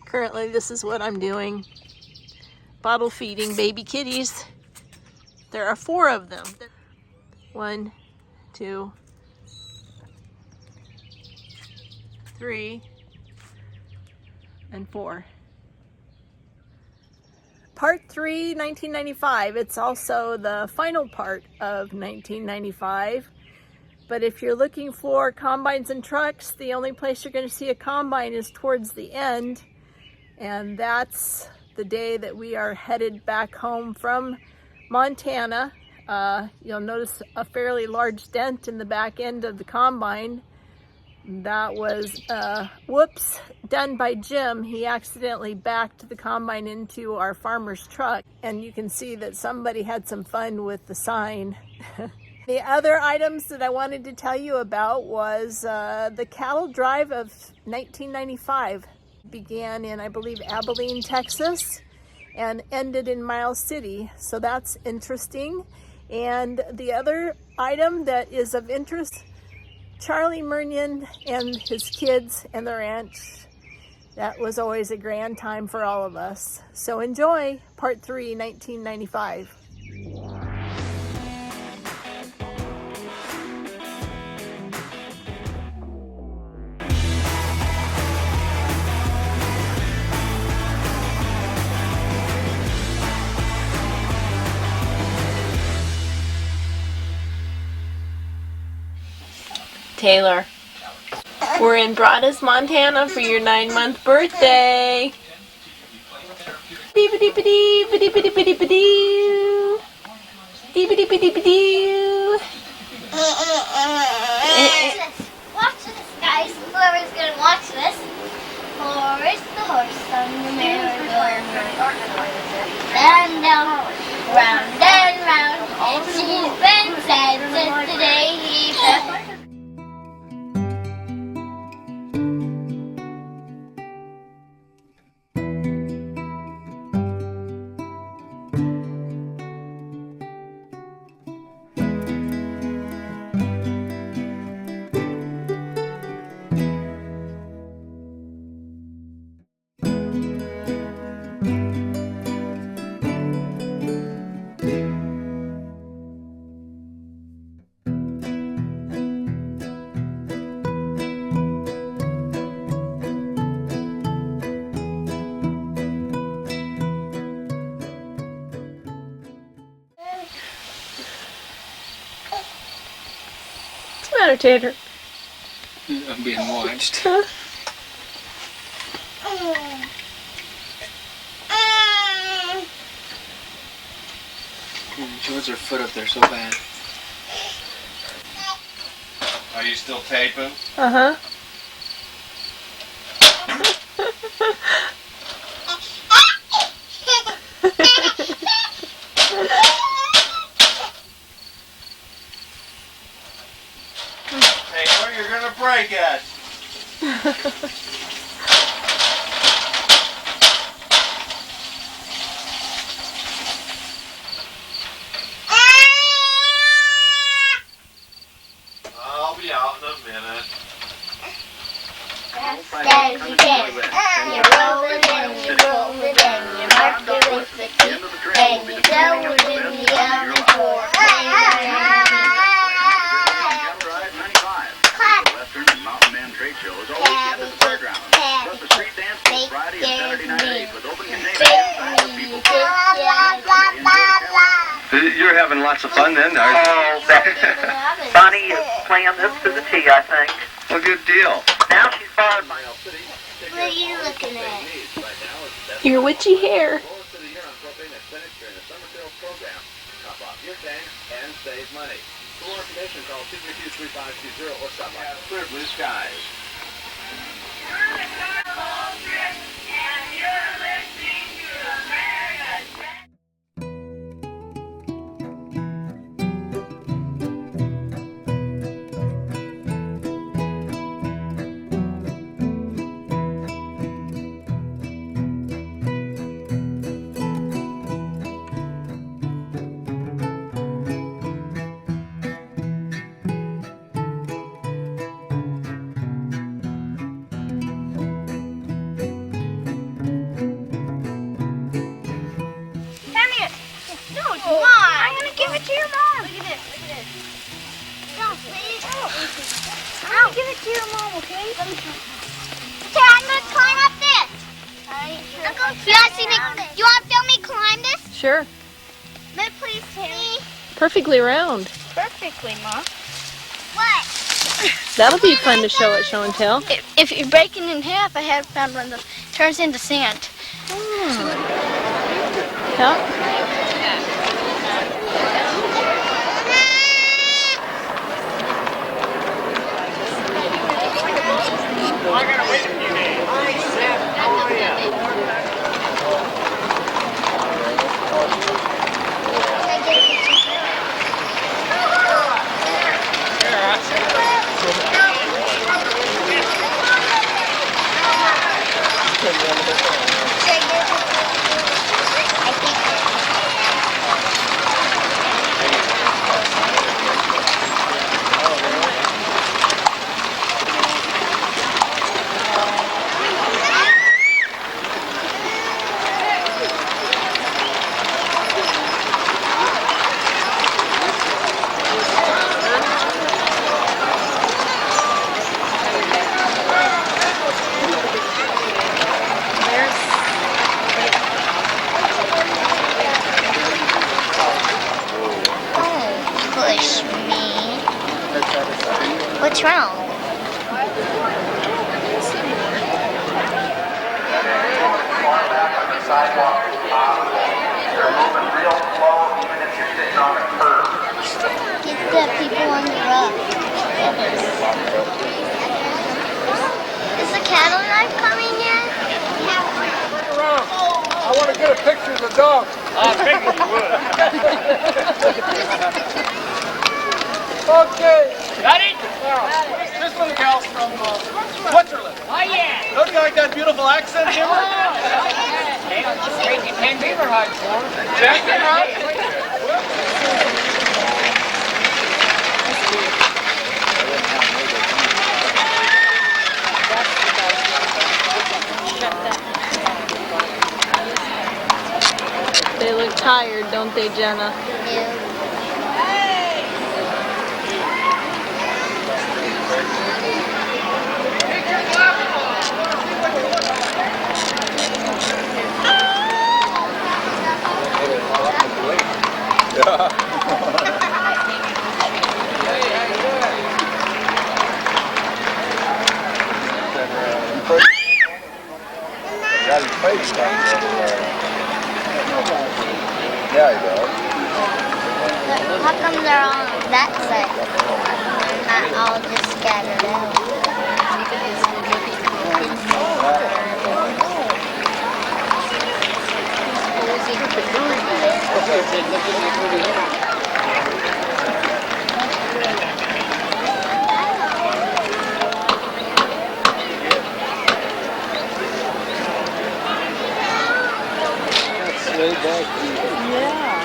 Currently, this is what I'm doing. Bottle feeding baby kitties. There are 4 of them. 1, 2, 3, and 4. Part 3, 1995. It's also the final part of 1995. But if you're looking for combines and trucks, the only place you're going to see a combine is towards the end. And that's the day that we are headed back home from Montana. You'll notice a fairly large dent in the back end of the combine. That was, whoops, done by Jim. He accidentally backed the combine into our farmer's truck. And you can see that somebody had some fun with the sign. The other items that I wanted to tell you about was the cattle drive of 1995. Began in, I believe, Abilene, Texas, and ended in Miles City. So that's interesting. And the other item that is of interest, Charlie Murnion and his kids and the ranch. That was always a grand time for all of us. So enjoy Part 3, 1995. Taylor, we're in Broadus, Montana for your 9-month birthday. Dee-ba-dee-ba-dee-ba-dee-ba-dee-ba-dee-ba-dee. Dee-ba-dee-ba-dee-ba-dee. Watch this, guys. Whoever's gonna watch this. Horace the horse on the merry-go-round. And down, round and round. She's been sad since the day he found. What's the matter, Tater? I'm being watched. She wants her foot up there so bad. Are you still taping? Uh-huh. Taylor, you're gonna break it. I'll be out in a minute. Steady, steady. You roll it and you roll it and you mark it with the key. And you throw it in the oven for You're having lots of fun then, aren't you? Bonnie is playing this to the T, I think. Well, good deal. Now she's followed by... What are you looking at? Your witchy hair. Clear blue skies. to your mom, okay? Okay, I'm gonna climb up this. You want to see me? You want to film me climb this? Sure. But please take me. Perfectly round. Perfectly, Mom. What? That'll be fun to show at Show and Tell. If you break it in half, I have found one that turns into sand. Yeah. I gotta wait a few days. Oh, yeah. Push me. What's wrong? Get the people on the road. Is the cattle knife coming yet? I want to get a picture of the dog. I figured you would. Okay. Got it? This little gal's from Switzerland. Oh, yeah. Don't you like that beautiful accent, Jim? Crazy 10 beaver hugs for him. They look tired, don't they, Jenna? Yeah. Got his face down there. Yeah, he does. How come they're all on that side? They're not all just scattered out. Way back. Yeah.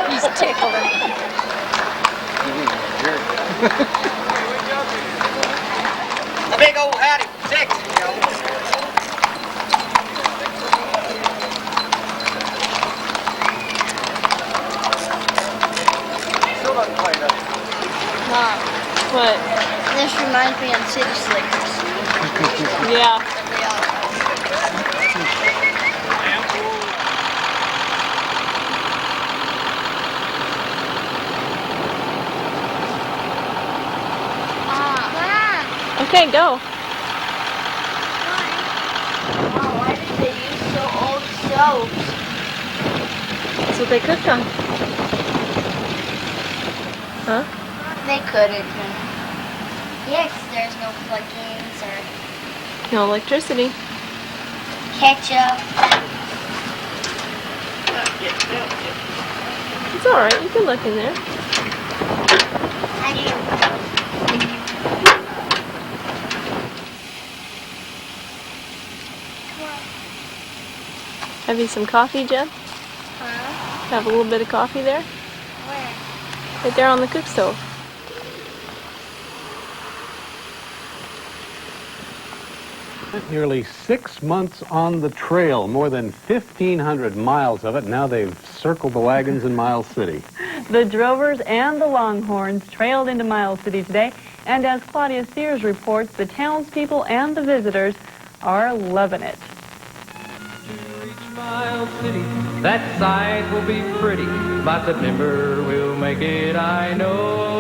He's tickling. A big old howdy, Texas, yo. Still not quite up. What? This reminds me of City Slickers. Yeah. Okay, go. Why did they use so old stoves? That's what they cooked on. Huh? They couldn't. Yeah, 'cause there's no plug-ins or No electricity. ketchup. It's alright, you can look in there. Have you some coffee, Jen? Huh? Have a little bit of coffee there? Where? Right there on the cook stove. Nearly 6 months on the trail, more than 1,500 miles of it. Now they've circled the wagons in Miles City. The drovers and the longhorns trailed into Miles City today, and as Claudia Sears reports, the townspeople and the visitors are loving it. To reach Miles City, that sight will be pretty. By September we'll make it, I know.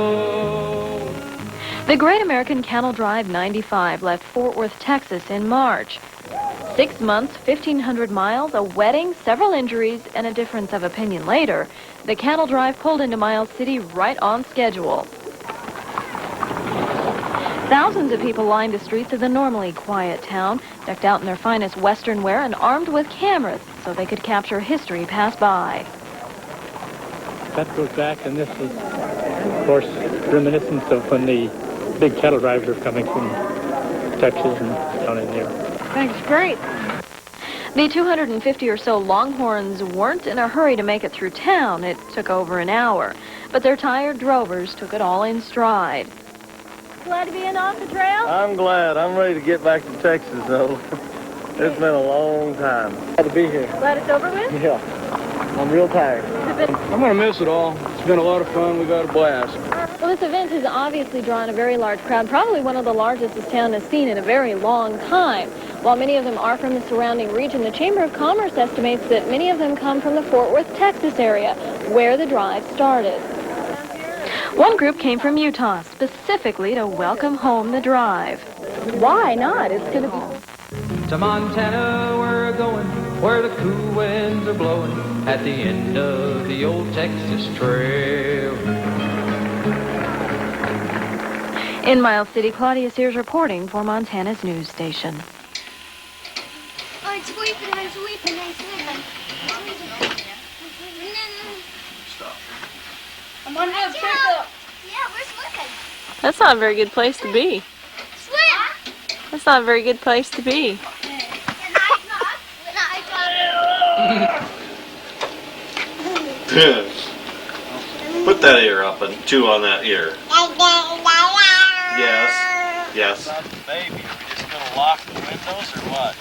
The Great American Cattle Drive 95 left Fort Worth, Texas in March. 6 months, 1,500 miles, a wedding, several injuries, and a difference of opinion later, the cattle drive pulled into Miles City right on schedule. Thousands of people lined the streets of the normally quiet town, decked out in their finest Western wear and armed with cameras so they could capture history pass by. That goes back, and this is, of course, reminiscent of when the big cattle drives were coming from Texas and down in there. Thanks, great. The 250 or so longhorns weren't in a hurry to make it through town. It took over an hour, but their tired drovers took it all in stride. Glad to be in off the trail? I'm glad. I'm ready to get back to Texas, though. It's been a long time. Glad to be here. Glad it's over with? Yeah. I'm real tired. I'm going to miss it all. It's been a lot of fun. We've had a blast. Well, this event has obviously drawn a very large crowd, probably one of the largest this town has seen in a very long time. While many of them are from the surrounding region, the Chamber of Commerce estimates that many of them come from the Fort Worth, Texas area, where the drive started. One group came from Utah, specifically to welcome home the drive. Why not? It's going to be... To Montana we're going, where the cool winds are blowing, at the end of the old Texas Trail. In Miles City, Claudia Sears reporting for Montana's news station. I'm sweeping, I'm sweeping, I'm sweeping. Stop. I'm on the circle. Yeah, we're slipping. That's not a very good place to be. Slip! That's not a very good place to be. Put that ear up and chew on that ear. Yes. Yes. Baby, are we just going to lock the windows or what?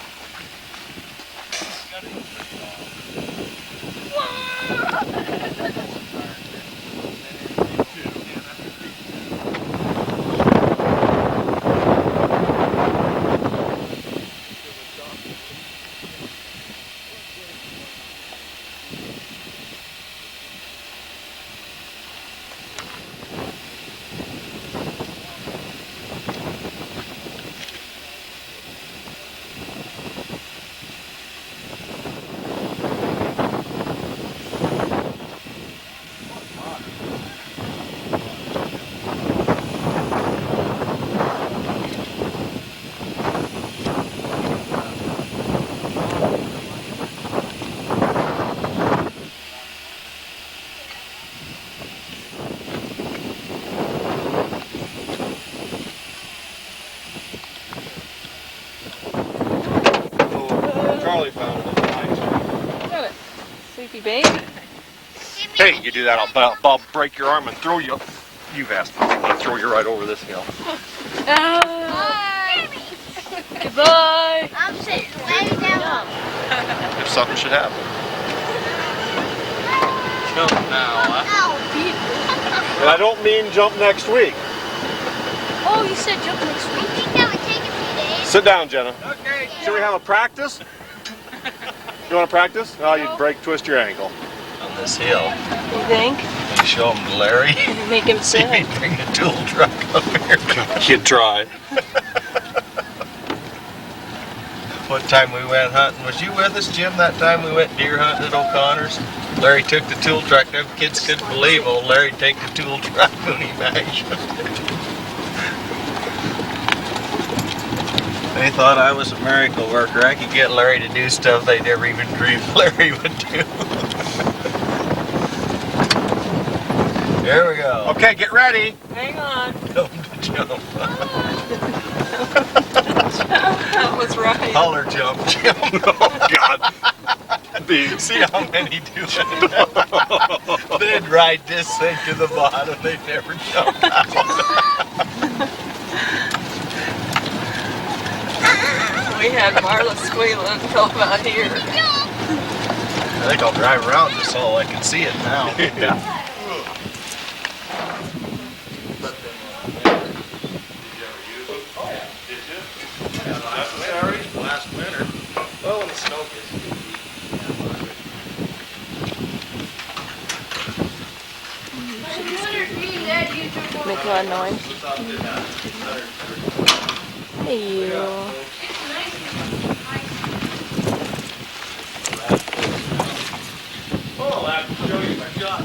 Charlie found it. Got it. Sleepy baby. Hey, you do that, I'll break your arm and throw you. You've asked me. I'll throw you right over this hill. Bye. Goodbye. I'm sitting way down. If something should happen. Jump now, huh? Ow. And I don't mean jump next week. Oh, you said jump next week? I think that would take a few days. Sit down, Jenna. Okay. Should we have a practice? You want to practice? Oh, you'd twist your ankle. On this hill. You think? You show him to Larry. Make him See if sit. he'd bring a tool truck up here. You'd try. What time we went hunting? Was you with us, Jim, that time we went deer hunting at O'Connor's? Larry took the tool truck. Them kids couldn't believe old Larry take the tool truck when he measured. They thought I was a miracle worker. I could get Larry to do stuff they never even dreamed Larry would do. Here we go. Okay, get ready. Hang on. Tell him to jump. That was right. Holler jump, Jim. Oh, God. See how many do it. They'd ride this thing to the bottom. They'd never jump out. We had Marla squealing until about here. I think I'll drive around this hole. I can see it now. Yeah. Last winter. Well, when the snow gets too deep. Make a lot of noise. Hey, you. Oh, I can show you my shot.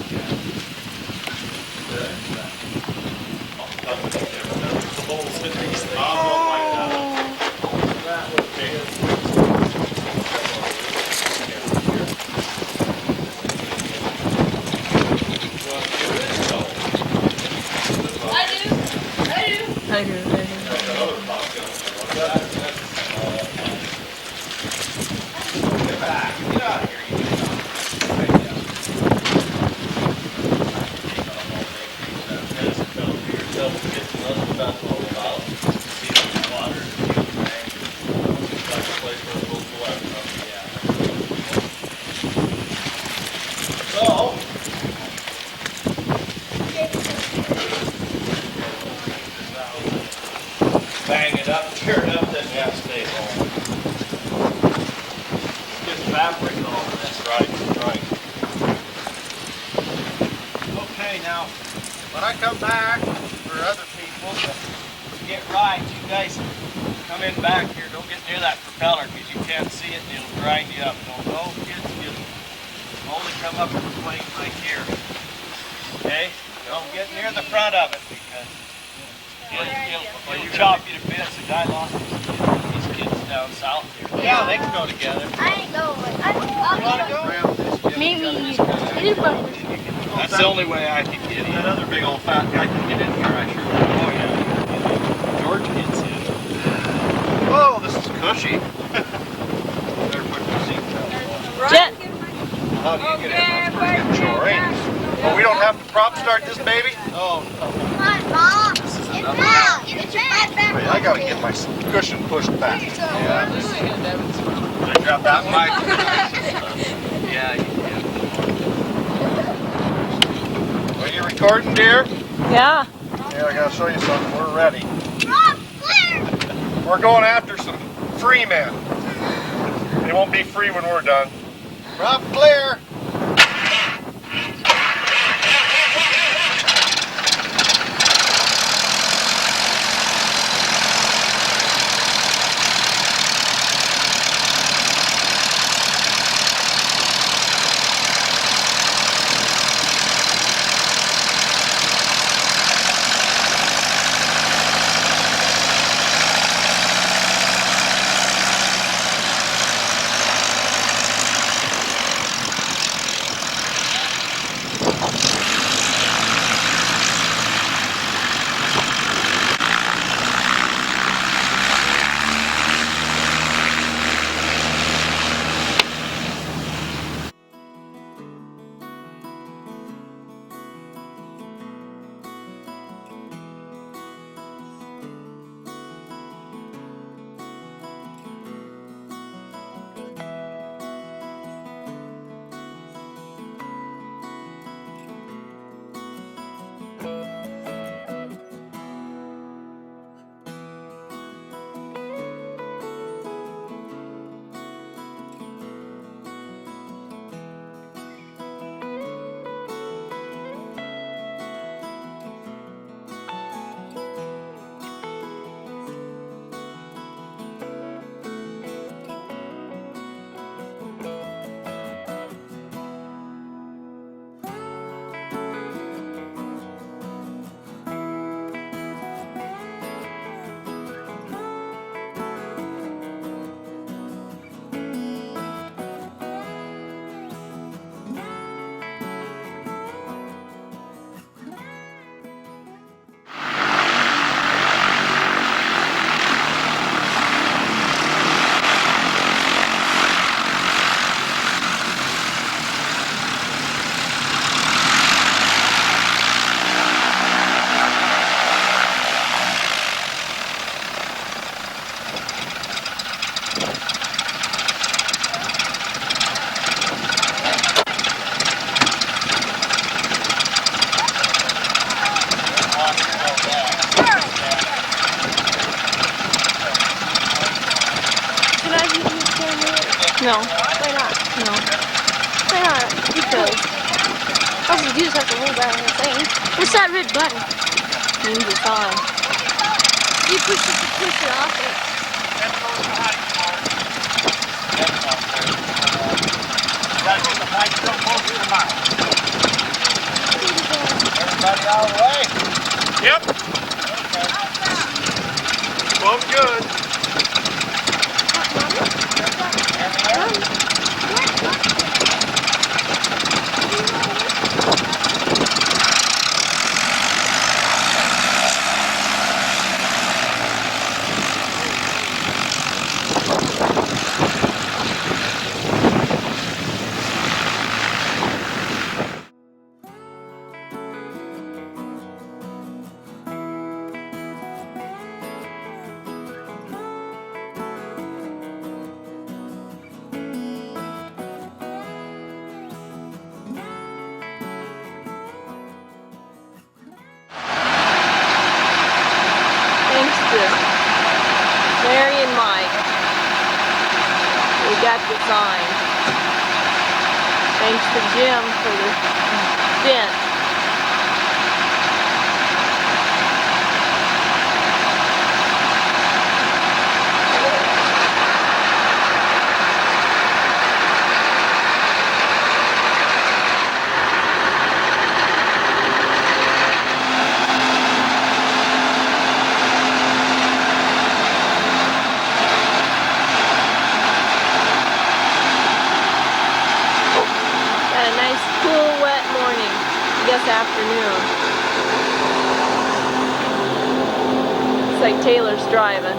I do. Bang it up, tear it up, then you have to stay home. Get the fabric on. That's right. Okay, now, when I come back for other people to get rides, you guys come in back here. Don't get near that propeller because you can't see it and it'll grind you up. Don't kids, you only come up to the plane right here. Okay? Don't get near the front of it because it'll chop you to bits. The guy lost his kids down south here. Yeah, they can go together. I ain't going. You want to go? Maybe. That's the only way I can get in. That other big old fat guy can get in here, I sure will. Oh, yeah. George gets in. Whoa, this is cushy. Better put your seatbelt on. Jet. How do you get in? That's a pretty good chore, ain't it? Well, we don't have to prop start this baby? Oh, no. Come on, Mom. Get back. Get your head back. Wait, I gotta get my cushion pushed back. Yeah, this is I got that mic. Yeah, you can. Are you recording, dear? Yeah. Yeah, I gotta show you something. We're ready. We're going after some free men. They won't be free when we're done. Rob, clear. No. Why not? No. Why not? Because you just have to hold that on the thing. What's that red button? Means it's on. You push it off it. Everybody out of the way? Yep. Both good. Larry and Mike, we got the sign. Thanks to Jim for the dent. Afternoon. It's like Taylor's driving.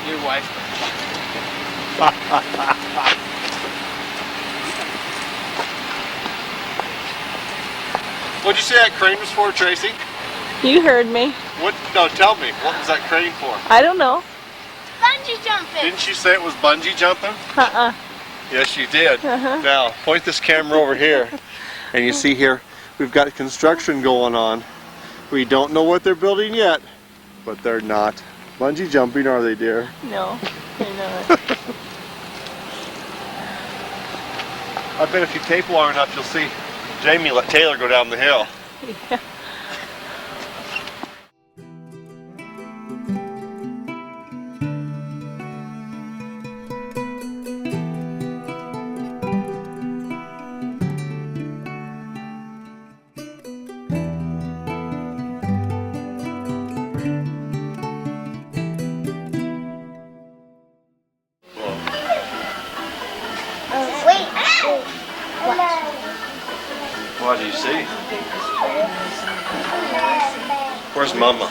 Your wife. What'd you say that crane was for, Tracy? You heard me. What? No, tell me. What was that crane for? I don't know. Bungee jumping. Didn't you say it was bungee jumping? Uh-uh. Yes, you did. Now, point this camera over here. And you see here, we've got construction going on. We don't know what they're building yet, but they're not bungee jumping, are they, dear? No, they're not. I bet if you tape long enough, you'll see Jamie let Taylor go down the hill. Yeah. What do you see? Where's Mama?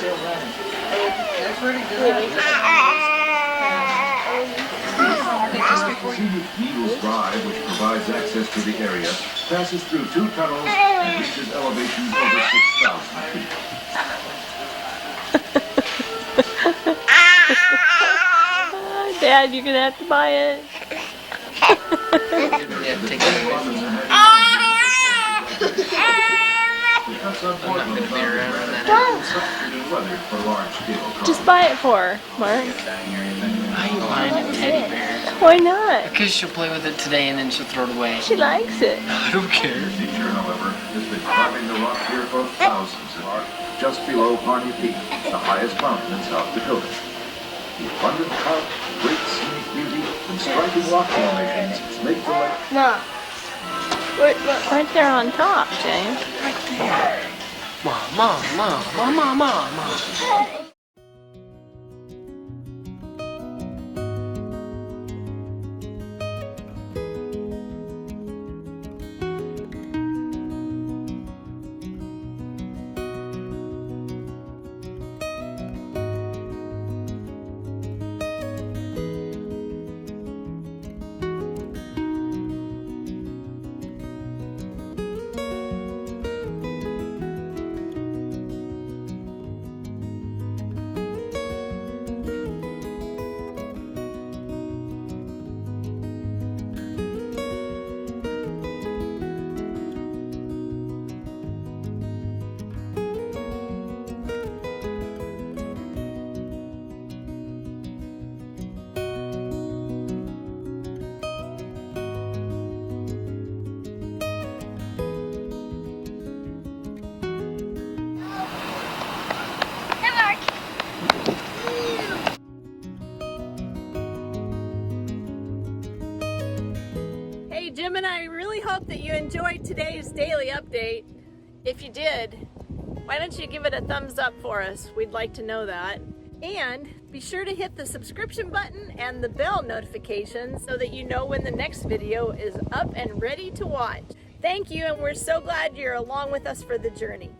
Eagles Drive, which provides access to the area, passes through 2 tunnels and reaches elevations over 6,000 feet. Dad, you're gonna have to buy it. Just buy it for her, Mark. Why are you buying a teddy bear? Why not? Because she'll play with it today and then she'll throw it away. She likes it. I don't care. The teacher, however, has been climbing the rock here for thousands of years, just below Pawnee Peak, the highest mountain in South Dakota. The abundant trout, great scenic beauty, and striking rock formations make the lake. No. Right there on top, James. Right there. Mom. hope that you enjoyed today's daily update. If you did, why don't you give it a thumbs up for us? We'd like to know that. And be sure to hit the subscription button and the bell notifications so that you know when the next video is up and ready to watch. Thank you, and we're so glad you're along with us for the journey.